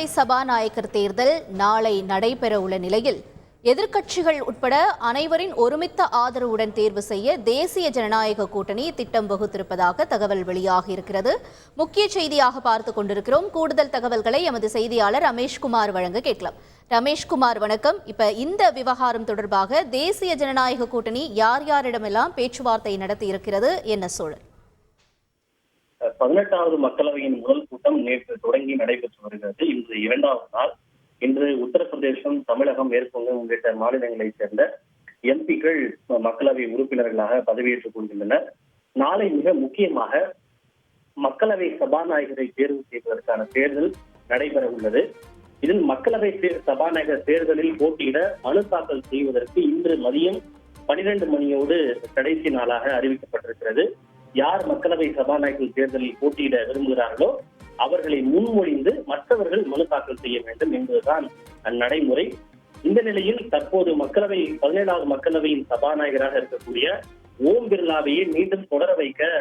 மக்களவை சபாநாயகர் தேர்தல் நாளை நடைபெறவுள்ள நிலையில் எதிர்க்கட்சிகள் உட்பட அனைவரின் ஒருமித்த ஆதரவுடன் தேர்வு செய்ய தேசிய ஜனநாயக கூட்டணி திட்டம் வகுத்திருப்பதாக தகவல் வெளியாகியிருக்கிறது. முக்கிய செய்தியாக பார்த்துக் கொண்டிருக்கிறோம். கூடுதல் தகவல்களை எமது செய்தியாளர் ரமேஷ்குமார் வழங்க கேட்கலாம். ரமேஷ்குமார், வணக்கம். இப்ப இந்த விவகாரம் தொடர்பாக தேசிய ஜனநாயக கூட்டணி யார் யாரிடமெல்லாம் பேச்சுவார்த்தை நடத்தி இருக்கிறது, என்ன சூழல்? 18வது மக்களவையின் முதல் கூட்டம் நேற்று தொடங்கி நடைபெற்று வருகிறது. இன்று 2வது நாள். இன்று உத்தரப்பிரதேசம், தமிழகம், மேற்குவங்கம் உள்ளிட்ட மாநிலங்களைச் சேர்ந்த எம்பிக்கள் மக்களவை உறுப்பினர்களாக பதவியேற்றுக் கொள்கின்றனர். நாளை மிக முக்கியமாக மக்களவை சபாநாயகரை தேர்வு செய்வதற்கான தேர்தல் நடைபெற உள்ளது. இதில் மக்களவை சபாநாயகர் தேர்தலில் போட்டியிட மனு தாக்கல் செய்வதற்கு இன்று மதியம் 12 மணியோடு கடைசி நாளாக அறிவிக்கப்பட்டிருக்கிறது. யார் மக்களவை சபாநாயகர் தேர்தலில் போட்டியிட விரும்புகிறார்களோ அவர்களை முன்மொழிந்து மற்றவர்கள் மனு தாக்கல் செய்ய வேண்டும் என்பதுதான் நடைமுறை. இந்த நிலையில் தற்போது 17வது மக்களவையின் சபாநாயகராக இருக்கக்கூடிய ஓம் பிர்லாவையே மீண்டும் தொடர வைக்க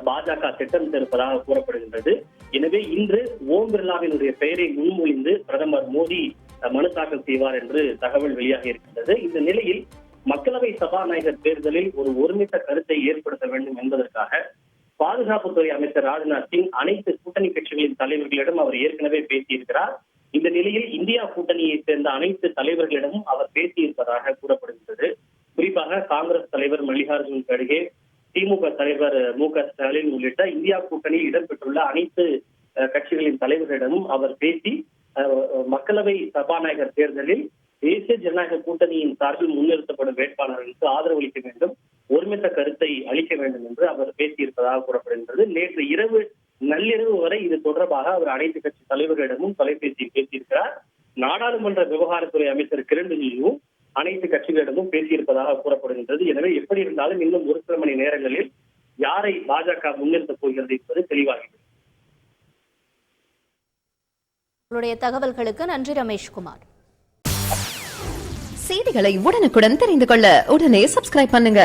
பாஜக திட்டமிட்டிருப்பதாக கூறப்படுகின்றது. எனவே இன்று ஓம் பிர்லாவினுடைய பெயரை முன்மொழிந்து பிரதமர் மோடி மனு தாக்கல் செய்வார் என்று தகவல் வெளியாகி இருக்கின்றது. இந்த நிலையில் மக்களவை சபாநாயகர் தேர்தலில் ஒரு ஒருமித்த கருத்தை ஏற்படுத்த வேண்டும் என்பதற்காக பாதுகாப்புத்துறை அமைச்சர் ராஜ்நாத் சிங் அனைத்து கூட்டணி கட்சிகளின் தலைவர்களிடம் அவர் ஏற்கனவே பேசியிருக்கிறார். இந்த நிலையில் இந்தியா கூட்டணியை சேர்ந்த அனைத்து தலைவர்களிடமும் அவர் பேசியிருப்பதாக கூறப்படுகின்றது. குறிப்பாக காங்கிரஸ் தலைவர் மல்லிகார்ஜுன் கர்கே, திமுக தலைவர் மு.க. ஸ்டாலின் உள்ளிட்ட இந்தியா கூட்டணியில் இடம்பெற்றுள்ள அனைத்து கட்சிகளின் தலைவர்களிடமும் அவர் பேசி மக்களவை சபாநாயகர் தேர்தலில் தேசிய ஜனநாயக கூட்டணியின் சார்பில் முன்னிறுத்தப்படும் வேட்பாளர்களுக்கு ஆதரவு அளிக்க வேண்டும், ஒருமித்த கருத்தை அளிக்க வேண்டும் என்று அவர் பேசியிருப்பதாக கூறப்படுகின்றது. நேற்று நள்ளிரவு வரை இது தொடர்பாக அவர் அனைத்து கட்சி தலைவர்களிடமும் தொலைபேசியில் பேசியிருக்கிறார். நாடாளுமன்ற விவகாரத்துறை அமைச்சர் கிரண் ரிஜிஜுவும் அனைத்து கட்சிகளிடமும் பேசியிருப்பதாக கூறப்படுகின்றது. எனவே எப்படி இருந்தாலும் இன்னும் ஒரு சில மணி நேரங்களில் யாரை பாஜக முன்னிறுத்தப் போகிறது என்பது தெளிவாகிறது. உங்களுடைய தகவல்களுக்கு நன்றி ரமேஷ்குமார். செய்திகளை உடனுக்குடன் தெரிந்து கொள்ள உடனே சப்ஸ்கிரைப் பண்ணுங்க.